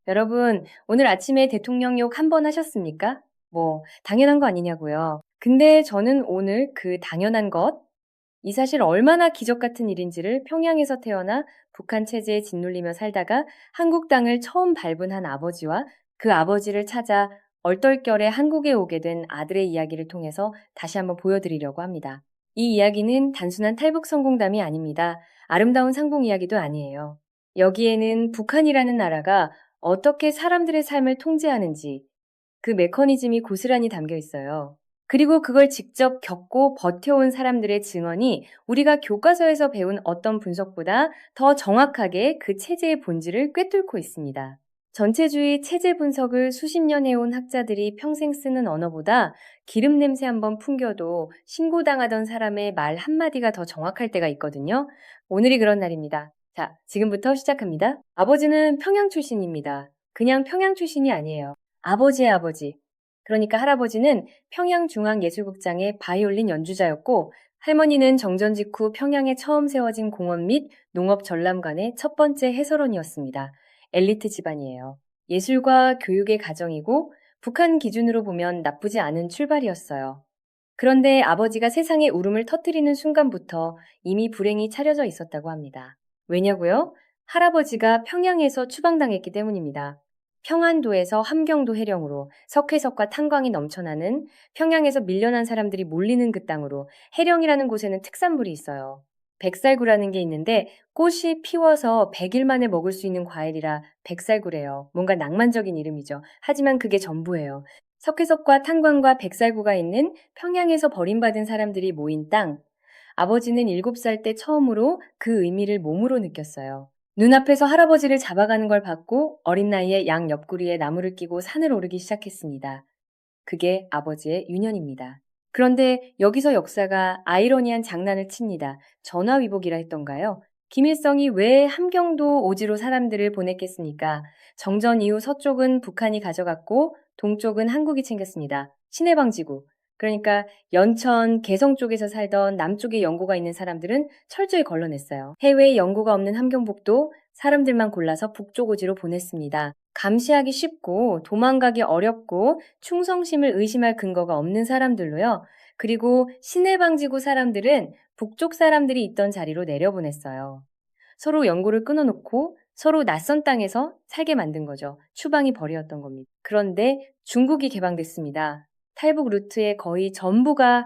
여러분, 오늘 아침에 대통령 욕 한 번 하셨습니까? 당연한 거 아니냐고요. 근데 저는 오늘 그 당연한 것, 이 사실 얼마나 기적 같은 일인지를 평양에서 태어나 북한 체제에 짓눌리며 살다가 한국 땅을 처음 밟은 한 아버지와 그 아버지를 찾아 얼떨결에 한국에 오게 된 아들의 이야기를 통해서 다시 한번 보여드리려고 합니다. 이 이야기는 단순한 탈북 성공담이 아닙니다. 아름다운 상봉 이야기도 아니에요. 여기에는 북한이라는 나라가 어떻게 사람들의 삶을 통제하는지 그 메커니즘이 고스란히 담겨 있어요. 그리고 그걸 직접 겪고 버텨온 사람들의 증언이 우리가 교과서에서 배운 어떤 분석보다 더 정확하게 그 체제의 본질을 꿰뚫고 있습니다. 전체주의 체제 분석을 수십 년 해온 학자들이 평생 쓰는 언어보다 기름 냄새 한번 풍겨도 신고당하던 사람의 말 한마디가 더 정확할 때가 있거든요. 오늘이 그런 날입니다. 자, 지금부터 시작합니다. 아버지는 평양 출신입니다. 그냥 평양 출신이 아니에요. 아버지의 아버지. 그러니까 할아버지는 평양중앙예술극장의 바이올린 연주자였고 할머니는 정전 직후 평양에 처음 세워진 공원 및 농업 전람관의 첫 번째 해설원이었습니다. 엘리트 집안이에요. 예술과 교육의 가정이고 북한 기준으로 보면 나쁘지 않은 출발이었어요. 그런데 아버지가 세상에 울음을 터뜨리는 순간부터 이미 불행이 차려져 있었다고 합니다. 왜냐고요? 할아버지가 평양에서 추방당했기 때문입니다. 평안도에서 함경도 해령으로 석회석과 탄광이 넘쳐나는 평양에서 밀려난 사람들이 몰리는 그 땅으로 해령이라는 곳에는 특산물이 있어요. 백살구라는 게 있는데 꽃이 피워서 100일 만에 먹을 수 있는 과일이라 백살구래요. 뭔가 낭만적인 이름이죠. 하지만 그게 전부예요. 석회석과 탄광과 백살구가 있는 평양에서 버림받은 사람들이 모인 땅. 아버지는 7살 때 처음으로 그 의미를 몸으로 느꼈어요. 눈앞에서 할아버지를 잡아가는 걸 봤고 어린 나이에 양 옆구리에 나무를 끼고 산을 오르기 시작했습니다. 그게 아버지의 유년입니다. 그런데 여기서 역사가 아이러니한 장난을 칩니다. 전화위복이라 했던가요? 김일성이 왜 함경도 오지로 사람들을 보냈겠습니까? 정전 이후 서쪽은 북한이 가져갔고 동쪽은 한국이 챙겼습니다. 신해방지구. 그러니까 연천, 개성 쪽에서 살던 남쪽에 연고가 있는 사람들은 철저히 걸러냈어요. 해외에 연고가 없는 함경북도 사람들만 골라서 북쪽 오지로 보냈습니다. 감시하기 쉽고 도망가기 어렵고 충성심을 의심할 근거가 없는 사람들로요. 그리고 신해방지구 사람들은 북쪽 사람들이 있던 자리로 내려보냈어요. 서로 연고를 끊어놓고 서로 낯선 땅에서 살게 만든 거죠. 추방이 벌이었던 겁니다. 그런데 중국이 개방됐습니다. 탈북 루트의 거의 전부가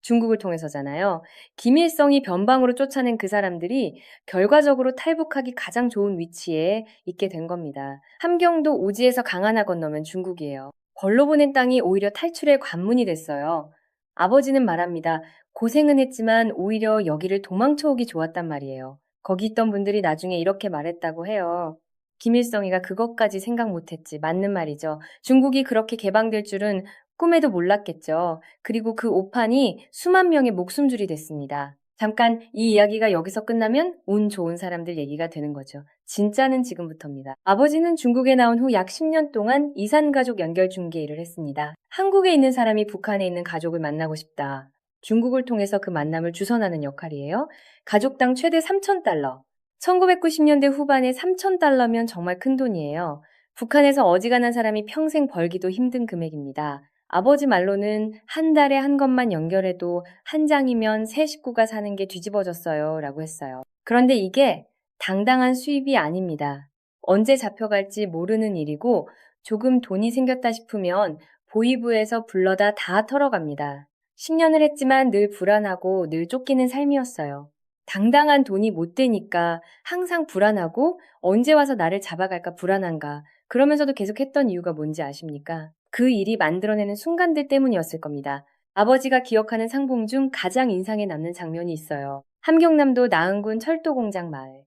중국을 통해서잖아요. 김일성이 변방으로 쫓아낸 그 사람들이 결과적으로 탈북하기 가장 좋은 위치에 있게 된 겁니다. 함경도 오지에서 강 하나 건너면 중국이에요. 벌로 보낸 땅이 오히려 탈출의 관문이 됐어요. 아버지는 말합니다. 고생은 했지만 오히려 여기를 도망쳐 오기 좋았단 말이에요. 거기 있던 분들이 나중에 이렇게 말했다고 해요. 김일성이가 그것까지 생각 못했지. 맞는 말이죠. 중국이 그렇게 개방될 줄은 꿈에도 몰랐겠죠. 그리고 그 오판이 수만 명의 목숨줄이 됐습니다. 잠깐 이 이야기가 여기서 끝나면 운 좋은 사람들 얘기가 되는 거죠. 진짜는 지금부터입니다. 아버지는 중국에 나온 후 약 10년 동안 이산가족 연결 중개 일을 했습니다. 한국에 있는 사람이 북한에 있는 가족을 만나고 싶다. 중국을 통해서 그 만남을 주선하는 역할이에요. 가족당 최대 3,000달러. 1990년대 후반에 3,000달러면 정말 큰 돈이에요. 북한에서 어지간한 사람이 평생 벌기도 힘든 금액입니다. 아버지 말로는 한 달에 한 것만 연결해도 한 장이면 세 식구가 사는 게 뒤집어졌어요. 라고 했어요. 그런데 이게 당당한 수입이 아닙니다. 언제 잡혀갈지 모르는 일이고 조금 돈이 생겼다 싶으면 보위부에서 불러다 다 털어갑니다. 10년을 했지만 늘 불안하고 늘 쫓기는 삶이었어요. 당당한 돈이 못 되니까 항상 불안하고 언제 와서 나를 잡아갈까 불안한가. 그러면서도 계속 했던 이유가 뭔지 아십니까? 그 일이 만들어내는 순간들 때문이었을 겁니다. 아버지가 기억하는 상봉 중 가장 인상에 남는 장면이 있어요. 함경남도 나은군 철도공장 마을.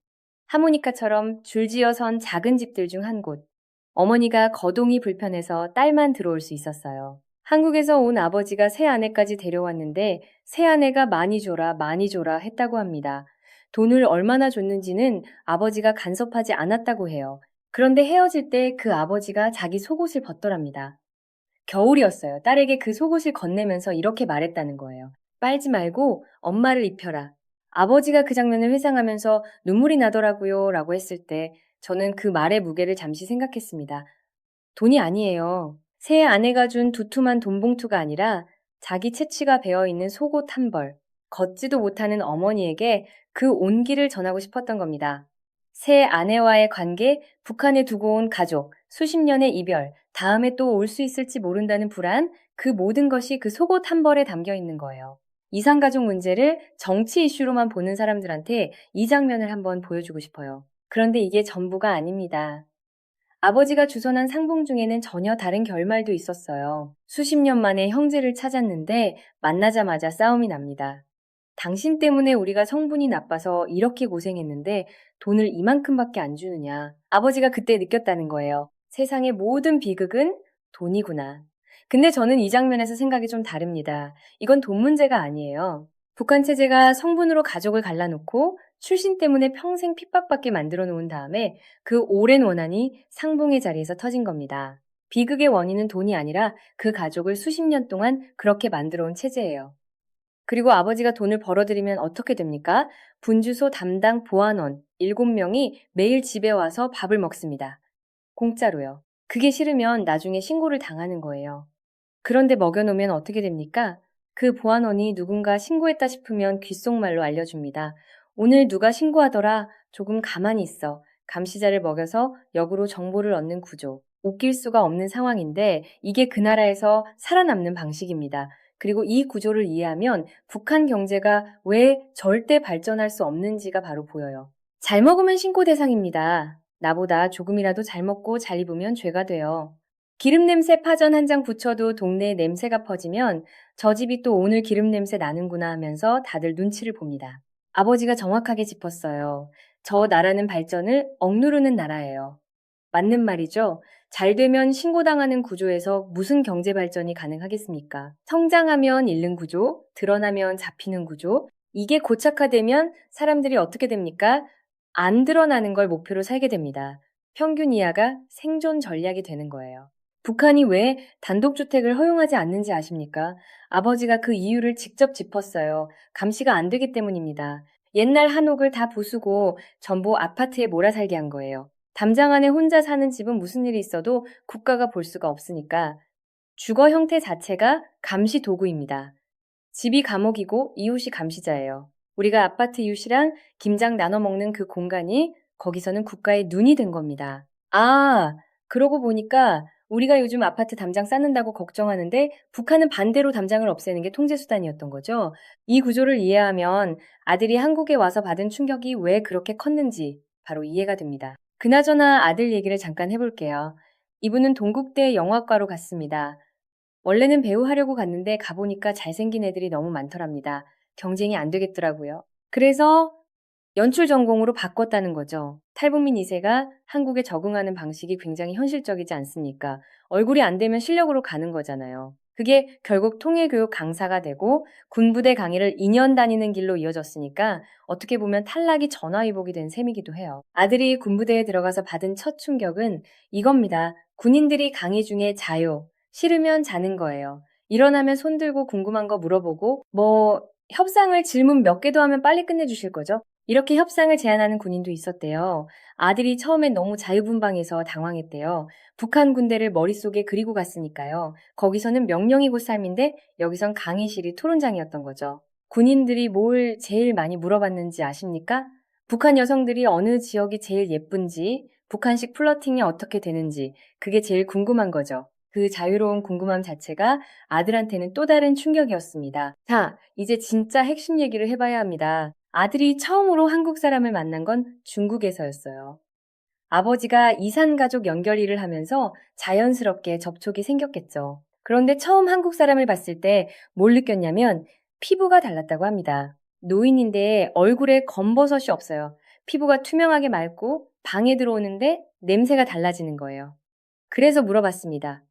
하모니카처럼 줄지어 선 작은 집들 중 한 곳. 어머니가 거동이 불편해서 딸만 들어올 수 있었어요. 한국에서 온 아버지가 새 아내까지 데려왔는데 새 아내가 많이 줘라 많이 줘라 했다고 합니다. 돈을 얼마나 줬는지는 아버지가 간섭하지 않았다고 해요. 그런데 헤어질 때 그 아버지가 자기 속옷을 벗더랍니다. 겨울이었어요. 딸에게 그 속옷을 건네면서 이렇게 말했다는 거예요. 빨지 말고 엄마를 입혀라. 아버지가 그 장면을 회상하면서 눈물이 나더라고요 라고 했을 때 저는 그 말의 무게를 잠시 생각했습니다. 돈이 아니에요. 새 아내가 준 두툼한 돈봉투가 아니라 자기 채취가 배어 있는 속옷 한 벌, 걷지도 못하는 어머니에게 그 온기를 전하고 싶었던 겁니다. 새 아내와의 관계, 북한에 두고 온 가족, 수십 년의 이별, 다음에 또 올 수 있을지 모른다는 불안, 그 모든 것이 그 속옷 한 벌에 담겨 있는 거예요. 이상가족 문제를 정치 이슈로만 보는 사람들한테 이 장면을 한번 보여주고 싶어요. 그런데 이게 전부가 아닙니다. 아버지가 주선한 상봉 중에는 전혀 다른 결말도 있었어요. 수십 년 만에 형제를 찾았는데 만나자마자 싸움이 납니다. 당신 때문에 우리가 성분이 나빠서 이렇게 고생했는데 돈을 이만큼밖에 안 주느냐. 아버지가 그때 느꼈다는 거예요. 세상의 모든 비극은 돈이구나. 근데 저는 이 장면에서 생각이 좀 다릅니다. 이건 돈 문제가 아니에요. 북한 체제가 성분으로 가족을 갈라놓고 출신 때문에 평생 핍박받게 만들어 놓은 다음에 그 오랜 원한이 상봉의 자리에서 터진 겁니다. 비극의 원인은 돈이 아니라 그 가족을 수십 년 동안 그렇게 만들어 온 체제예요. 그리고 아버지가 돈을 벌어들이면 어떻게 됩니까? 분주소 담당 보안원 7명이 매일 집에 와서 밥을 먹습니다. 공짜로요. 그게 싫으면 나중에 신고를 당하는 거예요. 그런데 먹여놓으면 어떻게 됩니까? 그 보안원이 누군가 신고했다 싶으면 귓속말로 알려줍니다. 오늘 누가 신고하더라. 조금 가만히 있어. 감시자를 먹여서 역으로 정보를 얻는 구조. 웃길 수가 없는 상황인데 이게 그 나라에서 살아남는 방식입니다. 그리고 이 구조를 이해하면 북한 경제가 왜 절대 발전할 수 없는지가 바로 보여요. 잘 먹으면 신고 대상입니다. 나보다 조금이라도 잘 먹고 잘 입으면 죄가 돼요. 기름 냄새 파전 한 장 붙여도 동네에 냄새가 퍼지면 저 집이 또 오늘 기름 냄새 나는구나 하면서 다들 눈치를 봅니다. 아버지가 정확하게 짚었어요. 저 나라는 발전을 억누르는 나라예요. 맞는 말이죠. 잘 되면 신고당하는 구조에서 무슨 경제 발전이 가능하겠습니까? 성장하면 잃는 구조, 드러나면 잡히는 구조. 이게 고착화되면 사람들이 어떻게 됩니까? 안 드러나는 걸 목표로 살게 됩니다. 평균 이하가 생존 전략이 되는 거예요. 북한이 왜 단독주택을 허용하지 않는지 아십니까? 아버지가 그 이유를 직접 짚었어요. 감시가 안 되기 때문입니다. 옛날 한옥을 다 부수고 전부 아파트에 몰아 살게 한 거예요. 담장 안에 혼자 사는 집은 무슨 일이 있어도 국가가 볼 수가 없으니까 주거 형태 자체가 감시 도구입니다. 집이 감옥이고 이웃이 감시자예요. 우리가 아파트 이웃이랑 김장 나눠 먹는 그 공간이 거기서는 국가의 눈이 된 겁니다. 아, 그러고 보니까 우리가 요즘 아파트 담장 쌓는다고 걱정하는데 북한은 반대로 담장을 없애는 게 통제수단이었던 거죠. 이 구조를 이해하면 아들이 한국에 와서 받은 충격이 왜 그렇게 컸는지 바로 이해가 됩니다. 그나저나 아들 얘기를 잠깐 해볼게요. 이분은 동국대 영화과로 갔습니다. 원래는 배우 하려고 갔는데 가보니까 잘생긴 애들이 너무 많더랍니다. 경쟁이 안 되겠더라고요. 그래서 연출 전공으로 바꿨다는 거죠. 탈북민 2세가 한국에 적응하는 방식이 굉장히 현실적이지 않습니까? 얼굴이 안 되면 실력으로 가는 거잖아요. 그게 결국 통일교육 강사가 되고 군부대 강의를 2년 다니는 길로 이어졌으니까 어떻게 보면 탈락이 전화위복이 된 셈이기도 해요. 아들이 군부대에 들어가서 받은 첫 충격은 이겁니다. 군인들이 강의 중에 자요. 싫으면 자는 거예요. 일어나면 손 들고 궁금한 거 물어보고 협상을 질문 몇 개도 하면 빨리 끝내주실 거죠? 이렇게 협상을 제안하는 군인도 있었대요. 아들이 처음엔 너무 자유분방해서 당황했대요. 북한 군대를 머릿속에 그리고 갔으니까요. 거기서는 명령이 곧 삶인데 여기선 강의실이 토론장이었던 거죠. 군인들이 뭘 제일 많이 물어봤는지 아십니까? 북한 여성들이 어느 지역이 제일 예쁜지, 북한식 플러팅이 어떻게 되는지, 그게 제일 궁금한 거죠. 그 자유로운 궁금함 자체가 아들한테는 또 다른 충격이었습니다. 자, 이제 진짜 핵심 얘기를 해봐야 합니다. 아들이 처음으로 한국 사람을 만난 건 중국에서였어요. 아버지가 이산가족 연결 일을 하면서 자연스럽게 접촉이 생겼겠죠. 그런데 처음 한국 사람을 봤을 때 뭘 느꼈냐면 피부가 달랐다고 합니다. 노인인데 얼굴에 검버섯이 없어요. 피부가 투명하게 맑고 방에 들어오는데 냄새가 달라지는 거예요. 그래서 물어봤습니다.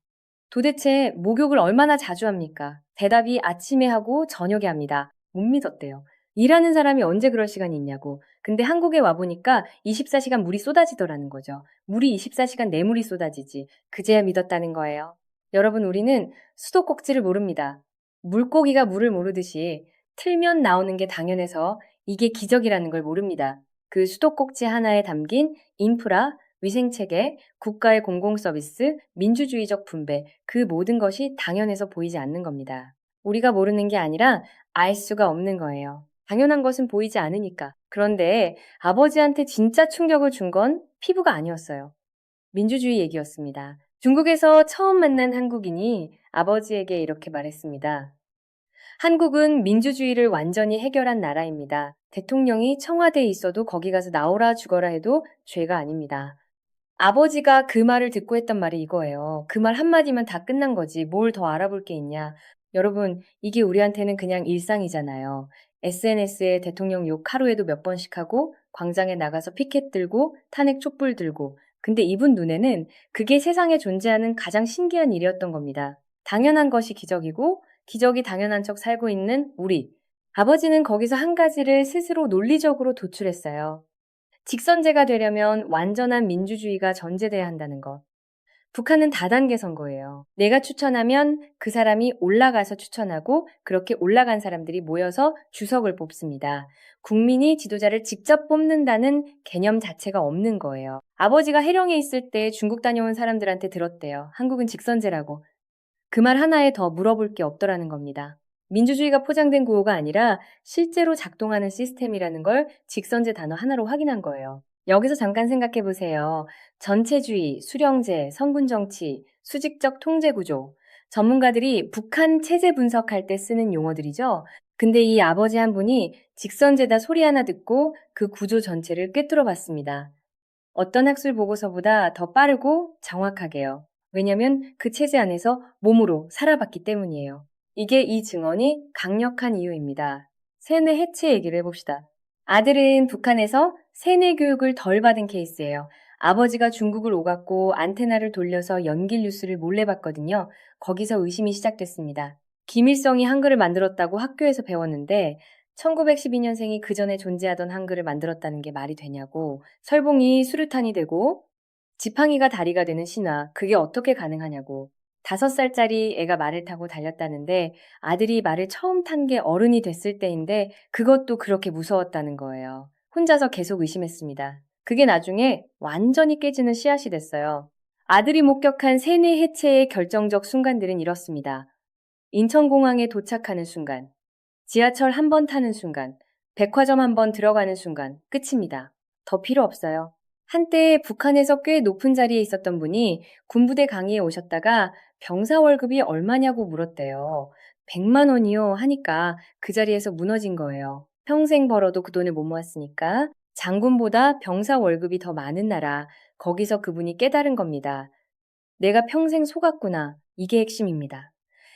도대체 목욕을 얼마나 자주 합니까? 대답이 아침에 하고 저녁에 합니다. 못 믿었대요. 일하는 사람이 언제 그럴 시간이 있냐고. 근데 한국에 와보니까 24시간 물이 쏟아지더라는 거죠. 물이 24시간 내 물이 쏟아지지. 그제야 믿었다는 거예요. 여러분, 우리는 수도꼭지를 모릅니다. 물고기가 물을 모르듯이 틀면 나오는 게 당연해서 이게 기적이라는 걸 모릅니다. 그 수도꼭지 하나에 담긴 인프라, 위생체계, 국가의 공공서비스, 민주주의적 분배, 그 모든 것이 당연해서 보이지 않는 겁니다. 우리가 모르는 게 아니라 알 수가 없는 거예요. 당연한 것은 보이지 않으니까. 그런데 아버지한테 진짜 충격을 준 건 피부가 아니었어요. 민주주의 얘기였습니다. 중국에서 처음 만난 한국인이 아버지에게 이렇게 말했습니다. 한국은 민주주의를 완전히 해결한 나라입니다. 대통령이 청와대에 있어도 거기 가서 나오라 죽어라 해도 죄가 아닙니다. 아버지가 그 말을 듣고 했던 말이 이거예요. 그 말 한마디면 다 끝난 거지. 뭘 더 알아볼 게 있냐. 여러분, 이게 우리한테는 그냥 일상이잖아요. SNS에 대통령 욕 하루에도 몇 번씩 하고, 광장에 나가서 피켓 들고, 탄핵 촛불 들고. 근데 이분 눈에는 그게 세상에 존재하는 가장 신기한 일이었던 겁니다. 당연한 것이 기적이고, 기적이 당연한 척 살고 있는 우리. 아버지는 거기서 한 가지를 스스로 논리적으로 도출했어요. 직선제가 되려면 완전한 민주주의가 전제돼야 한다는 것. 북한은 다단계 선거예요. 내가 추천하면 그 사람이 올라가서 추천하고 그렇게 올라간 사람들이 모여서 주석을 뽑습니다. 국민이 지도자를 직접 뽑는다는 개념 자체가 없는 거예요. 아버지가 해령에 있을 때 중국 다녀온 사람들한테 들었대요. 한국은 직선제라고. 그 말 하나에 더 물어볼 게 없더라는 겁니다. 민주주의가 포장된 구호가 아니라 실제로 작동하는 시스템이라는 걸 직선제 단어 하나로 확인한 거예요. 여기서 잠깐 생각해 보세요. 전체주의, 수령제, 성군정치, 수직적 통제구조. 전문가들이 북한 체제 분석할 때 쓰는 용어들이죠. 근데 이 아버지 한 분이 직선제다 소리 하나 듣고 그 구조 전체를 꿰뚫어 봤습니다. 어떤 학술 보고서보다 더 빠르고 정확하게요. 왜냐면 그 체제 안에서 몸으로 살아봤기 때문이에요. 이게 이 증언이 강력한 이유입니다. 세뇌 해체 얘기를 해봅시다. 아들은 북한에서 세뇌 교육을 덜 받은 케이스예요. 아버지가 중국을 오갔고 안테나를 돌려서 연길 뉴스를 몰래 봤거든요. 거기서 의심이 시작됐습니다. 김일성이 한글을 만들었다고 학교에서 배웠는데 1912년생이 그 전에 존재하던 한글을 만들었다는 게 말이 되냐고. 설봉이 수류탄이 되고 지팡이가 다리가 되는 신화. 그게 어떻게 가능하냐고. 5살짜리 애가 말을 타고 달렸다는데 아들이 말을 처음 탄 게 어른이 됐을 때인데 그것도 그렇게 무서웠다는 거예요. 혼자서 계속 의심했습니다. 그게 나중에 완전히 깨지는 씨앗이 됐어요. 아들이 목격한 세뇌 해체의 결정적 순간들은 이렇습니다. 인천공항에 도착하는 순간, 지하철 한 번 타는 순간, 백화점 한 번 들어가는 순간, 끝입니다. 더 필요 없어요. 한때 북한에서 꽤 높은 자리에 있었던 분이 군부대 강의에 오셨다가 병사 월급이 얼마냐고 물었대요. 100만 원이요 하니까 그 자리에서 무너진 거예요. 평생 벌어도 그 돈을 못 모았으니까 장군보다 병사 월급이 더 많은 나라, 거기서 그분이 깨달은 겁니다. 내가 평생 속았구나. 이게 핵심입니다.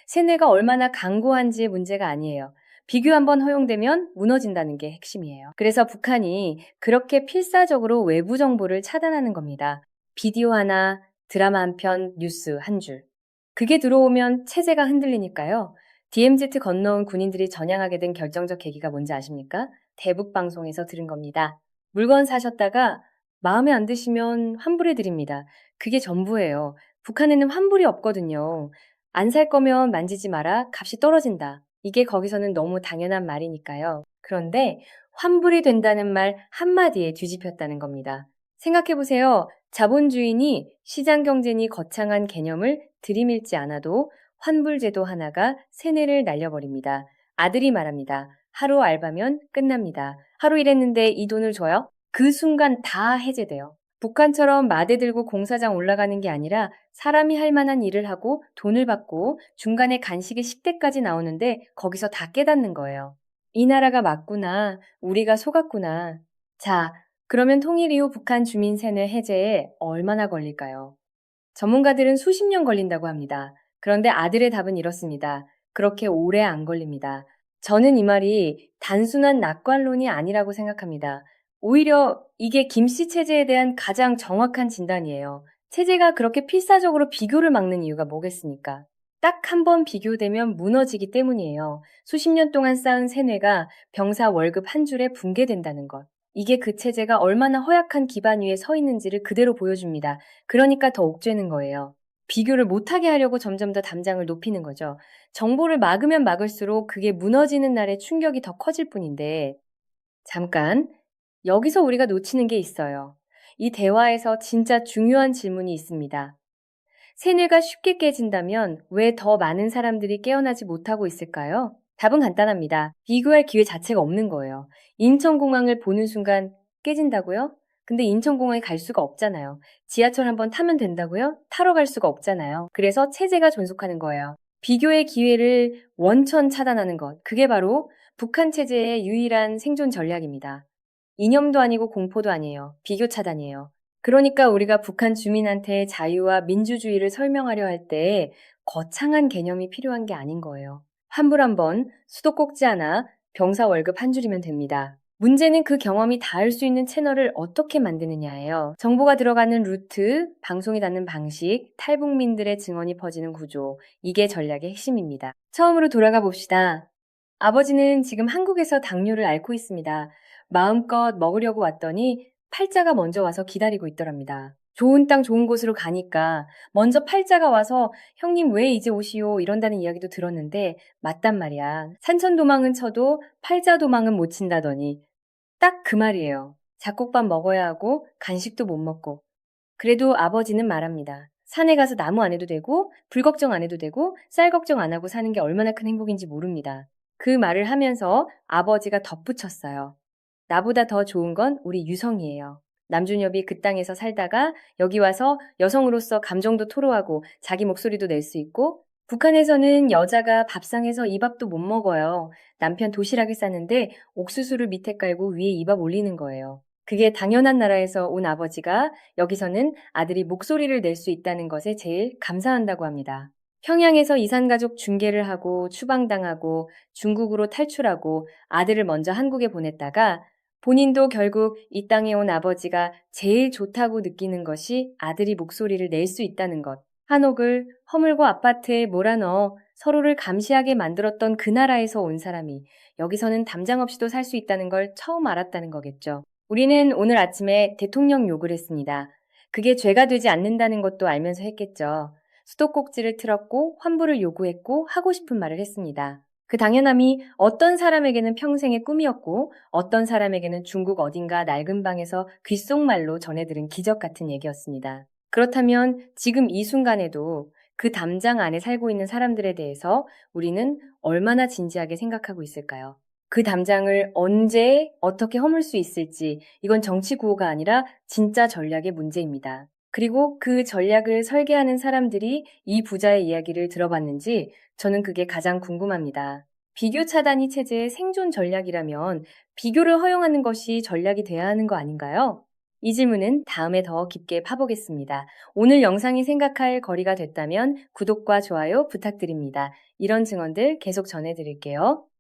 세뇌가 얼마나 강고한지의 문제가 아니에요. 비교 한번 허용되면 무너진다는 게 핵심이에요. 그래서 북한이 그렇게 필사적으로 외부 정보를 차단하는 겁니다. 비디오 하나, 드라마 한 편, 뉴스 한 줄. 그게 들어오면 체제가 흔들리니까요. DMZ 건너온 군인들이 전향하게 된 결정적 계기가 뭔지 아십니까? 대북 방송에서 들은 겁니다. 물건 사셨다가 마음에 안 드시면 환불해 드립니다. 그게 전부예요. 북한에는 환불이 없거든요. 안 살 거면 만지지 마라. 값이 떨어진다. 이게 거기서는 너무 당연한 말이니까요. 그런데 환불이 된다는 말 한마디에 뒤집혔다는 겁니다. 생각해보세요. 자본주의니 시장경제니 거창한 개념을 들이밀지 않아도 환불제도 하나가 세뇌를 날려버립니다. 아들이 말합니다. 하루 알바면 끝납니다. 하루 일했는데 이 돈을 줘요? 그 순간 다 해제돼요. 북한처럼 마대 들고 공사장 올라가는 게 아니라 사람이 할 만한 일을 하고 돈을 받고 중간에 간식의 식대까지 나오는데 거기서 다 깨닫는 거예요. 이 나라가 맞구나. 우리가 속았구나. 자, 그러면 통일 이후 북한 주민 세뇌 해제에 얼마나 걸릴까요? 전문가들은 수십 년 걸린다고 합니다. 그런데 아들의 답은 이렇습니다. 그렇게 오래 안 걸립니다. 저는 이 말이 단순한 낙관론이 아니라고 생각합니다. 오히려 이게 김씨 체제에 대한 가장 정확한 진단이에요. 체제가 그렇게 필사적으로 비교를 막는 이유가 뭐겠습니까? 딱 한 번 비교되면 무너지기 때문이에요. 수십 년 동안 쌓은 세뇌가 병사 월급 한 줄에 붕괴된다는 것. 이게 그 체제가 얼마나 허약한 기반 위에 서 있는지를 그대로 보여줍니다. 그러니까 더 옥죄는 거예요. 비교를 못하게 하려고 점점 더 담장을 높이는 거죠. 정보를 막으면 막을수록 그게 무너지는 날의 충격이 더 커질 뿐인데, 잠깐, 여기서 우리가 놓치는 게 있어요. 이 대화에서 진짜 중요한 질문이 있습니다. 세뇌가 쉽게 깨진다면 왜 더 많은 사람들이 깨어나지 못하고 있을까요? 답은 간단합니다. 비교할 기회 자체가 없는 거예요. 인천공항을 보는 순간 깨진다고요? 근데 인천공항에 갈 수가 없잖아요. 지하철 한번 타면 된다고요? 타러 갈 수가 없잖아요. 그래서 체제가 존속하는 거예요. 비교의 기회를 원천 차단하는 것. 그게 바로 북한 체제의 유일한 생존 전략입니다. 이념도 아니고 공포도 아니에요. 비교 차단이에요. 그러니까 우리가 북한 주민한테 자유와 민주주의를 설명하려 할 때 거창한 개념이 필요한 게 아닌 거예요. 환불 한 번, 수도꼭지 하나, 병사 월급 한 줄이면 됩니다. 문제는 그 경험이 닿을 수 있는 채널을 어떻게 만드느냐예요. 정보가 들어가는 루트, 방송이 닿는 방식, 탈북민들의 증언이 퍼지는 구조, 이게 전략의 핵심입니다. 처음으로 돌아가 봅시다. 아버지는 지금 한국에서 당뇨를 앓고 있습니다. 마음껏 먹으려고 왔더니 팔자가 먼저 와서 기다리고 있더랍니다. 좋은 땅 좋은 곳으로 가니까 먼저 팔자가 와서 형님 왜 이제 오시오 이런다는 이야기도 들었는데 맞단 말이야. 산천 도망은 쳐도 팔자 도망은 못 친다더니 딱 그 말이에요. 잡곡밥 먹어야 하고 간식도 못 먹고. 그래도 아버지는 말합니다. 산에 가서 나무 안 해도 되고 불 걱정 안 해도 되고 쌀 걱정 안 하고 사는 게 얼마나 큰 행복인지 모릅니다. 그 말을 하면서 아버지가 덧붙였어요. 나보다 더 좋은 건 우리 유성이에요. 남준엽이 그 땅에서 살다가 여기 와서 여성으로서 감정도 토로하고 자기 목소리도 낼 수 있고 북한에서는 여자가 밥상에서 이 밥도 못 먹어요. 남편 도시락을 싸는데 옥수수를 밑에 깔고 위에 이 밥 올리는 거예요. 그게 당연한 나라에서 온 아버지가 여기서는 아들이 목소리를 낼 수 있다는 것에 제일 감사한다고 합니다. 평양에서 이산가족 중개를 하고 추방당하고 중국으로 탈출하고 아들을 먼저 한국에 보냈다가 본인도 결국 이 땅에 온 아버지가 제일 좋다고 느끼는 것이 아들이 목소리를 낼 수 있다는 것. 한옥을 허물고 아파트에 몰아넣어 서로를 감시하게 만들었던 그 나라에서 온 사람이 여기서는 담장 없이도 살 수 있다는 걸 처음 알았다는 거겠죠. 우리는 오늘 아침에 대통령 욕을 했습니다. 그게 죄가 되지 않는다는 것도 알면서 했겠죠. 수도꼭지를 틀었고 환불을 요구했고 하고 싶은 말을 했습니다. 그 당연함이 어떤 사람에게는 평생의 꿈이었고 어떤 사람에게는 중국 어딘가 낡은 방에서 귓속말로 전해들은 기적 같은 얘기였습니다. 그렇다면 지금 이 순간에도 그 담장 안에 살고 있는 사람들에 대해서 우리는 얼마나 진지하게 생각하고 있을까요? 그 담장을 언제 어떻게 허물 수 있을지 이건 정치 구호가 아니라 진짜 전략의 문제입니다. 그리고 그 전략을 설계하는 사람들이 이 부자의 이야기를 들어봤는지 저는 그게 가장 궁금합니다. 비교 차단이 체제의 생존 전략이라면 비교를 허용하는 것이 전략이 돼야 하는 거 아닌가요? 이 질문은 다음에 더 깊게 파보겠습니다. 오늘 영상이 생각할 거리가 됐다면 구독과 좋아요 부탁드립니다. 이런 증언들 계속 전해드릴게요.